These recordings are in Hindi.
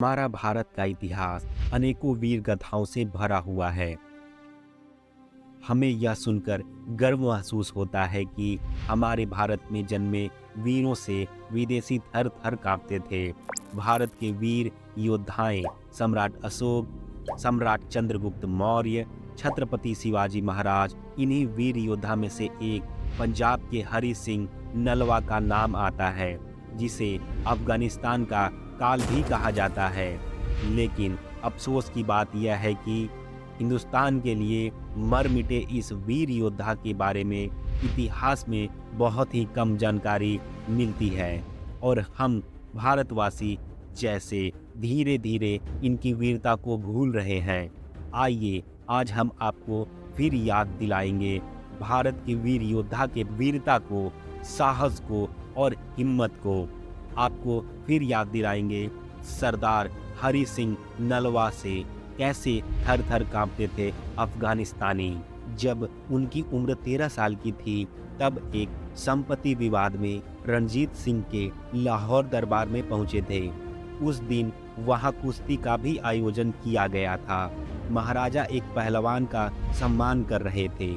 हमारा भारत का इतिहास अनेकों वीर गाथाओं से भरा हुआ है। हमें यह सुनकर गर्व महसूस होता है कि हमारे भारत में जन्मे वीरों से विदेशी थर थर कांपते थे। भारत के वीर योद्धाएं सम्राट अशोक, सम्राट चंद्रगुप्त मौर्य, छत्रपति शिवाजी महाराज, इन्हीं वीर योद्धा में से एक पंजाब के हरि सिंह नलवा का नाम आता है, जिसे अफगानिस्तान का काल भी कहा जाता है। लेकिन अफसोस की बात यह है कि हिंदुस्तान के लिए मर मिटे इस वीर योद्धा के बारे में इतिहास में बहुत ही कम जानकारी मिलती है और हम भारतवासी जैसे धीरे धीरे इनकी वीरता को भूल रहे हैं। आइए आज हम आपको फिर याद दिलाएंगे भारत के वीर योद्धा के वीरता को, साहस को और हिम्मत को। आपको फिर याद दिलाएंगे सरदार हरि सिंह नलवा से कैसे थर थर कांपते थे अफगानिस्तानी। जब उनकी उम्र 13 साल की थी तब एक संपत्ति विवाद में रणजीत सिंह के लाहौर दरबार में पहुंचे थे। उस दिन वहां कुश्ती का भी आयोजन किया गया था। महाराजा एक पहलवान का सम्मान कर रहे थे।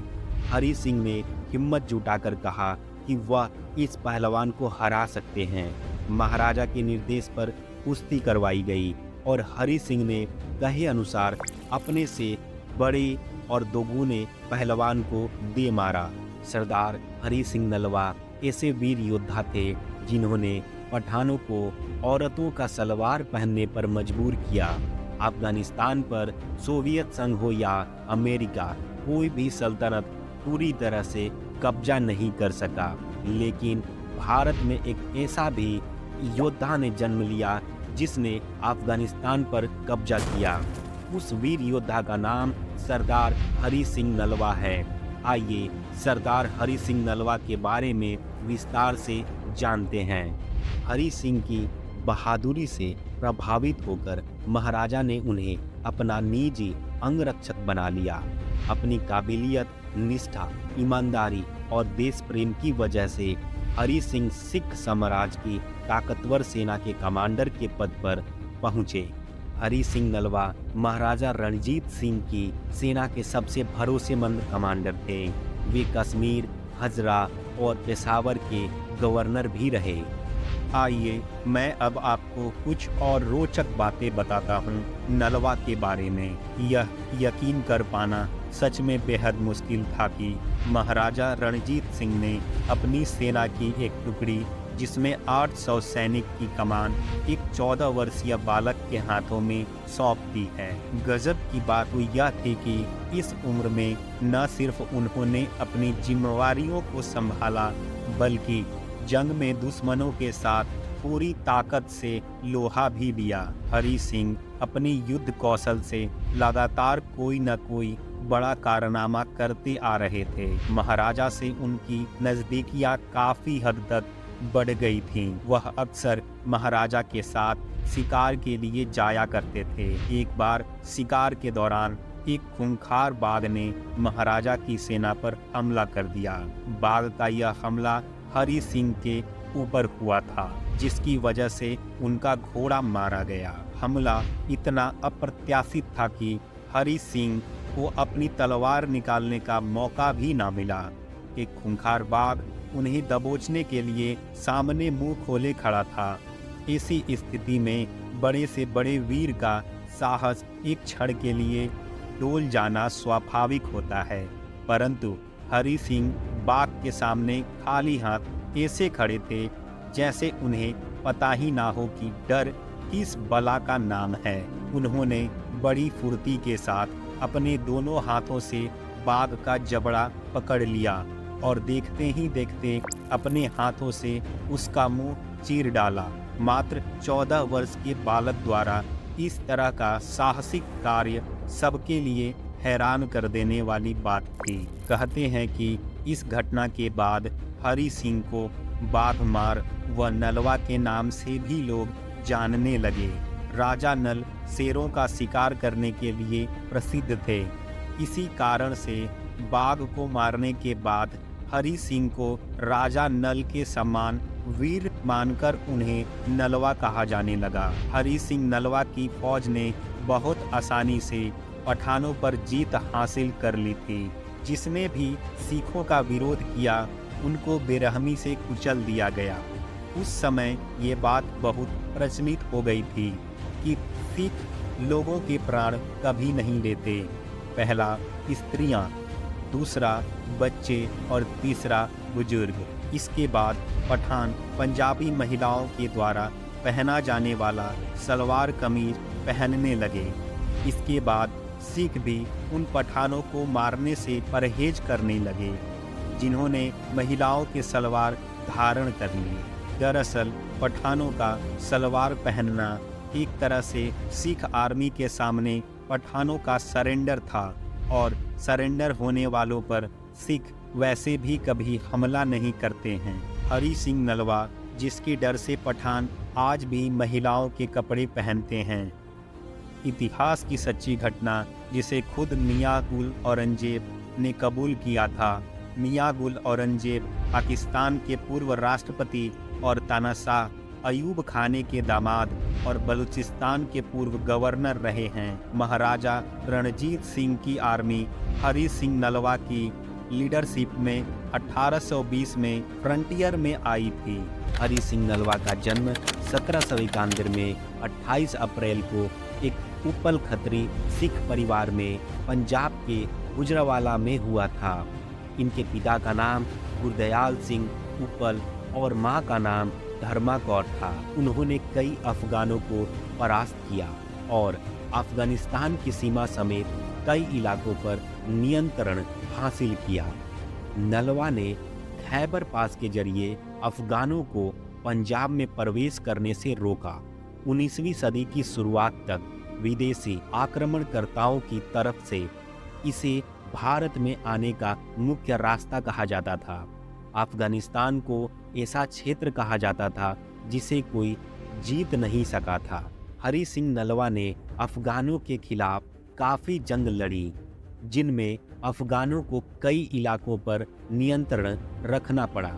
हरि सिंह ने हिम्मत जुटाकर कहा कि वह इस पहलवान को हरा सकते हैं। महाराजा के निर्देश पर कुश्ती करवाई गई और हरि सिंह ने कहे अनुसार अपने से बड़े और दोगुने पहलवान को दे मारा। सरदार हरि सिंह नलवा ऐसे वीर योद्धा थे जिन्होंने पठानों को औरतों का सलवार पहनने पर मजबूर किया। अफगानिस्तान पर सोवियत संघ हो या अमेरिका, कोई भी सल्तनत पूरी तरह से कब्जा नहीं कर सका। लेकिन भारत में एक ऐसा भी योद्धा ने जन्म लिया जिसने अफगानिस्तान पर कब्जा किया। उस वीर योद्धा का नाम सरदार हरि सिंह नलवा है। आइए सरदार हरि सिंह नलवा के बारे में विस्तार से जानते हैं। हरि सिंह की बहादुरी से प्रभावित होकर महाराजा ने उन्हें अपना निजी अंगरक्षक बना लिया। अपनी काबिलियत, निष्ठा, ईमानदारी और देश प्रेम की वजह से हरि सिंह सिख साम्राज्य की ताकतवर सेना के कमांडर के पद पर पहुंचे। हरि सिंह नलवा महाराजा रणजीत सिंह की सेना के सबसे भरोसेमंद कमांडर थे। वे कश्मीर, हजरा और पेशावर के गवर्नर भी रहे। आइए मैं अब आपको कुछ और रोचक बातें बताता हूँ नलवा के बारे में। यह यकीन कर पाना सच में बेहद मुश्किल था कि महाराजा रणजीत सिंह ने अपनी सेना की एक टुकड़ी, जिसमें 800 सैनिक की कमान, एक 14 वर्षीय बालक के हाथों में सौंप दी है। गजब की बात यह थी कि इस उम्र में न सिर्फ उन्होंने अपनी जिम्मेवारियों को संभाला, बल्कि जंग में दुश्मनों के साथ पूरी ताकत से लोहा भी लिया। हरि सिंह अपनी युद्ध कौशल से लगातार कोई न कोई बड़ा कारनामा करते आ रहे थे। महाराजा से उनकी नजदीकियां काफी हद तक बढ़ गई थीं। वह अक्सर महाराजा के साथ शिकार के लिए जाया करते थे। एक बार शिकार के दौरान एक खूंखार बाघ ने महाराजा की सेना पर हमला कर दिया। बाघ का यह हमला हरि सिंह के ऊपर हुआ था, जिसकी वजह से उनका घोड़ा मारा गया। हमला इतना अप्रत्याशित था कि हरि सिंह को अपनी तलवार निकालने का मौका भी ना मिला। एक खूंखार बाघ उन्हें दबोचने के लिए सामने मुंह खोले खड़ा था। ऐसी स्थिति में बड़े से बड़े वीर का साहस एक क्षण के लिए डोल जाना स्वाभाविक होता है, परंतु हरि सिंह बाघ के सामने खाली हाथ ऐसे खड़े थे जैसे उन्हें पता ही ना हो कि डर किस बला का नाम है। उन्होंने बड़ी फुर्ती के साथ अपने दोनों हाथों से बाघ का जबड़ा पकड़ लिया और देखते ही देखते अपने हाथों से उसका मुंह चीर डाला। मात्र 14 वर्ष के बालक द्वारा इस तरह का साहसिक कार्य सबके लिए हैरान कर देने वाली बात थी। कहते हैं कि इस घटना के बाद हरि सिंह को बाघ मार व नलवा के नाम से भी लोग जानने लगे। राजा नल शेरों का शिकार करने के लिए प्रसिद्ध थे। इसी कारण से बाघ को मारने के बाद हरि सिंह को राजा नल के समान वीर मानकर उन्हें नलवा कहा जाने लगा। हरि सिंह नलवा की फौज ने बहुत आसानी से पठानों पर जीत हासिल कर ली थी। जिसने भी सिखों का विरोध किया उनको बेरहमी से कुचल दिया गया। उस समय ये बात बहुत प्रचलित हो गई थी कि सिख लोगों के प्राण कभी नहीं लेते। पहला स्त्रियां, दूसरा बच्चे और तीसरा बुजुर्ग। इसके बाद पठान पंजाबी महिलाओं के द्वारा पहना जाने वाला सलवार कमीज पहनने लगे। इसके बाद सिख भी उन पठानों को मारने से परहेज करने लगे जिन्होंने महिलाओं के सलवार धारण कर लिए। दरअसल पठानों का सलवार पहनना एक तरह से सिख आर्मी के सामने पठानों का सरेंडर था और सरेंडर होने वालों पर सिख वैसे भी कभी हमला नहीं करते हैं। हरि सिंह नलवा, जिसके डर से पठान आज भी महिलाओं के कपड़े पहनते हैं। इतिहास की सच्ची घटना जिसे खुद मियां गुल औरंगजेब ने कबूल किया था। मियां गुल औरंगजेब पाकिस्तान के पूर्व राष्ट्रपति और तानाशाह अयूब खाने के दामाद और बलूचिस्तान के पूर्व गवर्नर रहे हैं। महाराजा रणजीत सिंह की आर्मी हरि सिंह नलवा की लीडरशिप में 1820 में फ्रंटियर में आई थी। हरि सिंह नलवा का जन्म 1791 में 28 अप्रैल को एक उपल खत्री सिख परिवार में पंजाब के गुजरावाला में हुआ था। इनके पिता का नाम गुरदयाल सिंह उपल और मां का नाम धर्मा कौर था। उन्होंने कई अफगानों को परास्त किया और अफगानिस्तान की सीमा समेत कई इलाकों पर नियंत्रण हासिल किया। नलवा ने खैबर पास के जरिए अफगानों को पंजाब में प्रवेश करने से रोका। 19वीं सदी की शुरुआत तक विदेशी आक्रमणकर्ताओं की तरफ से इसे भारत में आने का मुख्य रास्ता कहा जाता था। अफगानिस्तान को ऐसा क्षेत्र कहा जाता था जिसे कोई जीत नहीं सका था। हरि सिंह नलवा ने अफगानों के खिलाफ काफ़ी जंग लड़ी, जिनमें अफगानों को कई इलाकों पर नियंत्रण रखना पड़ा।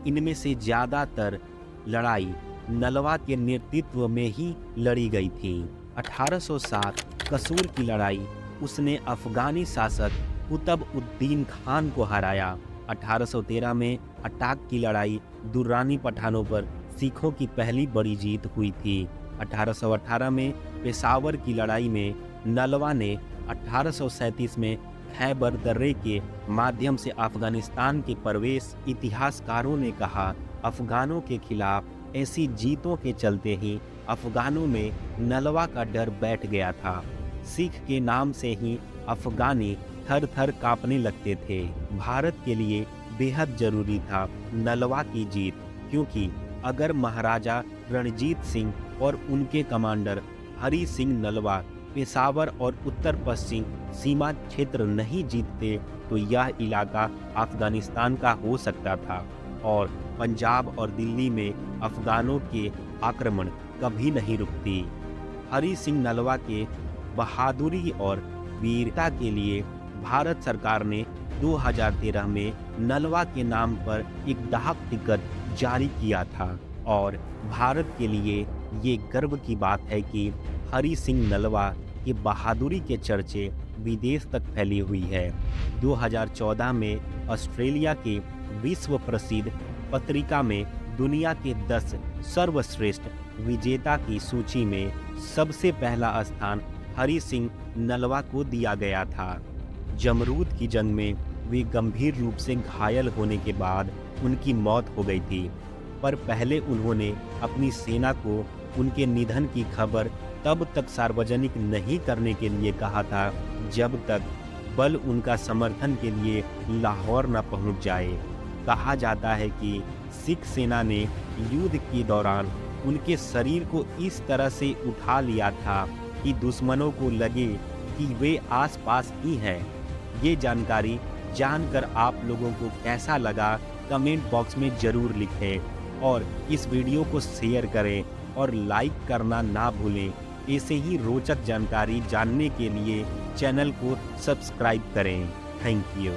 इनमें से ज़्यादातर लड़ाई नलवा के नेतृत्व में ही लड़ी गई थी। 1807 कसूर की लड़ाई उसने अफगानी शासक कुतब उद्दीन खान को हराया। 1813 में अटाक की लड़ाई दुर्रानी पठानों पर सिखों की पहली बड़ी जीत हुई थी। 1818 में पेशावर की लड़ाई में नलवा ने 1837 में खैबर दर्रे के माध्यम से अफगानिस्तान के प्रवेश। इतिहासकारों ने कहा अफगानों के खिलाफ ऐसी जीतों के चलते ही अफगानों में नलवा का डर बैठ गया था। सिख के नाम से ही अफगानी थर थर कांपने लगते थे। भारत के लिए बेहद जरूरी था नलवा की जीत, क्योंकि अगर महाराजा रणजीत सिंह और उनके कमांडर हरि सिंह नलवा पेशावर और उत्तर पश्चिम सीमा क्षेत्र नहीं जीतते तो यह इलाका अफगानिस्तान का हो सकता था और पंजाब और दिल्ली में अफगानों के आक्रमण कभी नहीं रुकती। हरि सिंह नलवा के बहादुरी और वीरता के लिए भारत सरकार ने 2013 में नलवा के नाम पर एक डाक टिकट जारी किया था और भारत के लिए ये गर्व की बात है कि हरि सिंह नलवा की बहादुरी के चर्चे विदेश तक फैली हुई है। 2014 में ऑस्ट्रेलिया के विश्व प्रसिद्ध पत्रिका में दुनिया के 10 सर्वश्रेष्ठ विजेता की सूची में सबसे पहला स्थान हरि सिंह नलवा को दिया गया था। जमरूद की जंग में वे गंभीर रूप से घायल होने के बाद उनकी मौत हो गई थी, पर पहले उन्होंने अपनी सेना को उनके निधन की खबर तब तक सार्वजनिक नहीं करने के लिए कहा था जब तक बल उनका समर्थन के लिए लाहौर न पहुंच जाए। कहा जाता है कि सिख सेना ने युद्ध के दौरान उनके शरीर को इस तरह से उठा लिया था कि दुश्मनों को लगे कि वे आसपास ही हैं। ये जानकारी जानकर आप लोगों को कैसा लगा कमेंट बॉक्स में ज़रूर लिखें और इस वीडियो को शेयर करें और लाइक करना ना भूलें। ऐसे ही रोचक जानकारी जानने के लिए चैनल को सब्सक्राइब करें। Thank you.